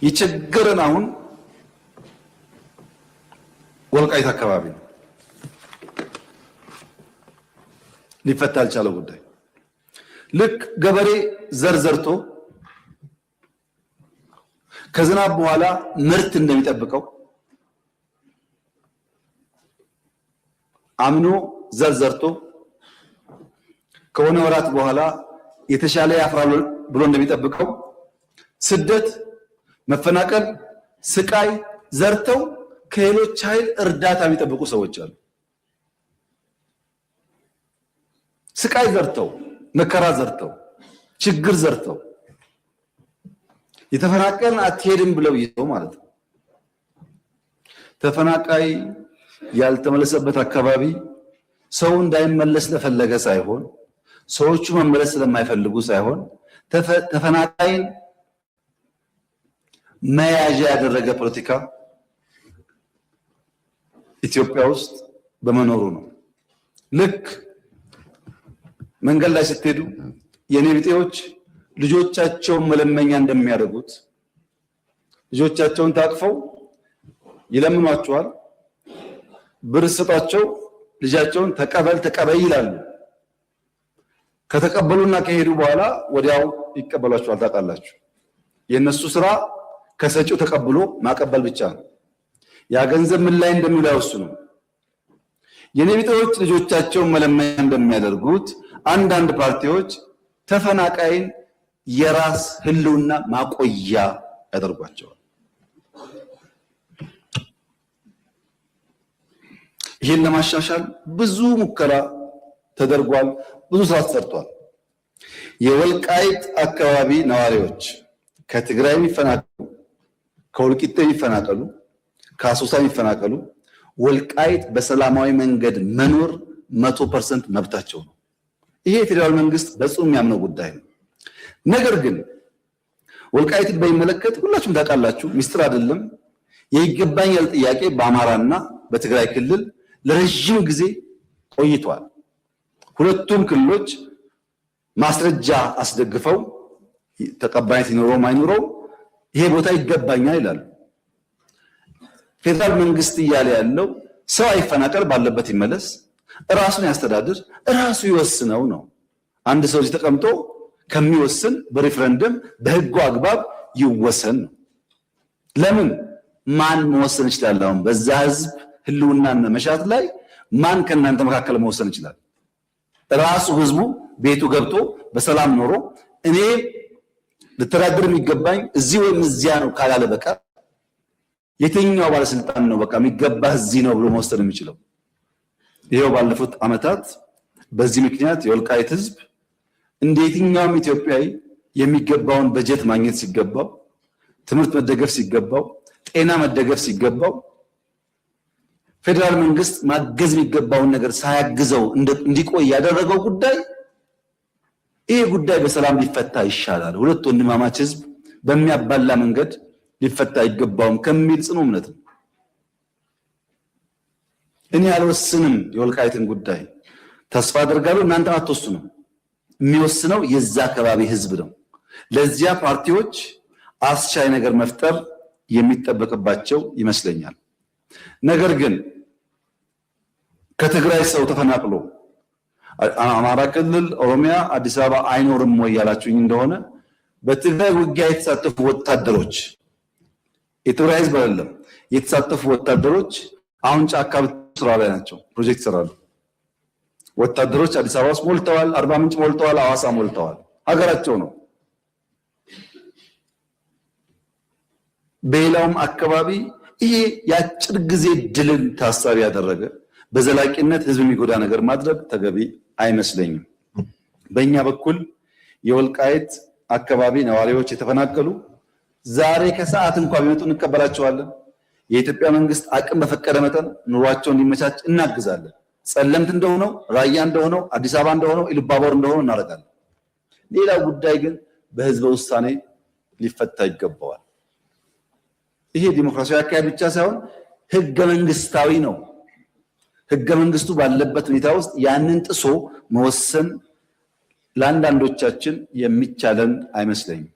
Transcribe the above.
የቸገረን አሁን ወልቃይት አካባቢ ነው። ሊፈታ ያልቻለው ጉዳይ ልክ ገበሬ ዘር ዘርቶ ከዝናብ በኋላ ምርት እንደሚጠብቀው አምኖ ዘር ዘርቶ ከሆነ ወራት በኋላ የተሻለ ያፍራል ብሎ እንደሚጠብቀው ስደት፣ መፈናቀል፣ ስቃይ ዘርተው ከሌሎች ኃይል እርዳታ የሚጠብቁ ሰዎች አሉ። ስቃይ ዘርተው፣ መከራ ዘርተው፣ ችግር ዘርተው የተፈናቀልን አትሄድም ብለው ይዘው ማለት ነው። ተፈናቃይ ያልተመለሰበት አካባቢ ሰው እንዳይመለስ ለፈለገ ሳይሆን ሰዎቹ መመለስ ስለማይፈልጉ ሳይሆን ተፈናቃይን መያዣ ያደረገ ፖለቲካ ኢትዮጵያ ውስጥ በመኖሩ ነው። ልክ መንገድ ላይ ስትሄዱ የኔ ቢጤዎች ልጆቻቸውን መለመኛ እንደሚያደርጉት ልጆቻቸውን ታቅፈው ይለምኗቸዋል። ብር ስጧቸው፣ ልጃቸውን ተቀበል ተቀበይ ይላሉ። ከተቀበሉና ከሄዱ በኋላ ወዲያው ይቀበሏቸዋል። ታውቃላችሁ፣ የነሱ ስራ ከሰጪው ተቀብሎ ማቀበል ብቻ ነው። ያ ገንዘብ ምን ላይ እንደሚውል አይወስኑም። የኔ ቢጤዎች ልጆቻቸውን መለመኛ እንደሚያደርጉት አንዳንድ ፓርቲዎች ተፈናቃይን የራስ ህልውና ማቆያ ያደርጓቸዋል። ይህን ለማሻሻል ብዙ ሙከራ ተደርጓል። ብዙ ስራ ተሰርቷል። የወልቃይት አካባቢ ነዋሪዎች ከትግራይ የሚፈናቀሉ፣ ከወልቂጤ የሚፈናቀሉ፣ ከአሶሳ የሚፈናቀሉ ወልቃይት በሰላማዊ መንገድ መኖር 100% መብታቸው ነው። ይሄ የፌዴራል መንግስት በጽኑ የሚያምነው ጉዳይ ነው። ነገር ግን ወልቃይትን በሚመለከት ሁላችሁም ታውቃላችሁ፣ ሚስጥር አይደለም። የይገባኛል ጥያቄ በአማራና በትግራይ ክልል ለረጅም ጊዜ ቆይቷል። ሁለቱም ክልሎች ማስረጃ አስደግፈው ተቀባይነት ይኖረው ማይኖረው ይሄ ቦታ ይገባኛል ይላሉ። ፌዴራል መንግስት እያለ ያለው ሰው አይፈናቀል፣ ባለበት ይመለስ፣ ራሱን ያስተዳድር፣ ራሱ ይወስነው ነው። አንድ ሰው እዚህ ተቀምጦ ከሚወስን በሪፍረንደም በህጉ አግባብ ይወሰን ነው። ለምን ማን መወሰን ይችላል? አሁን በዛ ህዝብ ህልውናና መሻት ላይ ማን ከእናንተ መካከል መወሰን ይችላል? ራሱ ህዝቡ ቤቱ ገብቶ በሰላም ኖሮ እኔ ልተዳደር የሚገባኝ እዚህ ወይም እዚያ ነው ካላለ በቀር የትኛው ባለስልጣን ነው በቃ የሚገባ እዚህ ነው ብሎ መወሰን የሚችለው? ይሄው ባለፉት ዓመታት በዚህ ምክንያት የወልቃይት ህዝብ እንደ የትኛውም ኢትዮጵያዊ የሚገባውን በጀት ማግኘት ሲገባው፣ ትምህርት መደገፍ ሲገባው፣ ጤና መደገፍ ሲገባው ፌዴራል መንግስት ማገዝ የሚገባውን ነገር ሳያግዘው እንዲቆይ ያደረገው ጉዳይ ይሄ ጉዳይ በሰላም ሊፈታ ይሻላል፣ ሁለት ወንድማማች ህዝብ በሚያባላ መንገድ ሊፈታ አይገባውም ከሚል ጽኑ እምነት ነው። እኔ አልወስንም የወልቃይትን ጉዳይ፣ ተስፋ አደርጋለሁ እናንተ አትወስኑም። የሚወስነው የዛ አካባቢ ህዝብ ነው። ለዚያ ፓርቲዎች አስቻይ ነገር መፍጠር የሚጠበቅባቸው ይመስለኛል። ነገር ግን ከትግራይ ሰው ተፈናቅሎ አማራ ክልል፣ ኦሮሚያ፣ አዲስ አበባ አይኖርም ወይ ያላችሁኝ እንደሆነ በትግራይ ውጊያ የተሳተፉ ወታደሮች የትግራይ ህዝብ አይደለም የተሳተፉ ወታደሮች አሁን ጫካ ስራ ላይ ናቸው። ፕሮጀክት ይሰራሉ። ወታደሮች አዲስ አበባ ውስጥ ሞልተዋል፣ አርባ ምንጭ ሞልተዋል፣ ሐዋሳ ሞልተዋል። ሀገራቸው ነው። በሌላውም አካባቢ ይሄ የአጭር ጊዜ ድልን ታሳቢ ያደረገ በዘላቂነት ህዝብ የሚጎዳ ነገር ማድረግ ተገቢ አይመስለኝም። በእኛ በኩል የወልቃይት አካባቢ ነዋሪዎች የተፈናቀሉ ዛሬ ከሰዓት እንኳን ቢመጡ እንቀበላቸዋለን። የኢትዮጵያ መንግስት አቅም በፈቀደ መጠን ኑሯቸው እንዲመቻች እናግዛለን። ጸለምት እንደሆነው፣ ራያ እንደሆነው፣ አዲስ አበባ እንደሆነው፣ ኢሉባቦር እንደሆነው እናደርጋለን። ሌላው ጉዳይ ግን በህዝበ ውሳኔ ሊፈታ ይገባዋል። ይሄ ዲሞክራሲያዊ አካሄድ ብቻ ሳይሆን ህገ መንግስታዊ ነው። ህገ መንግስቱ ባለበት ሁኔታ ውስጥ ያንን ጥሶ መወሰን ለአንዳንዶቻችን የሚቻለን አይመስለኝም።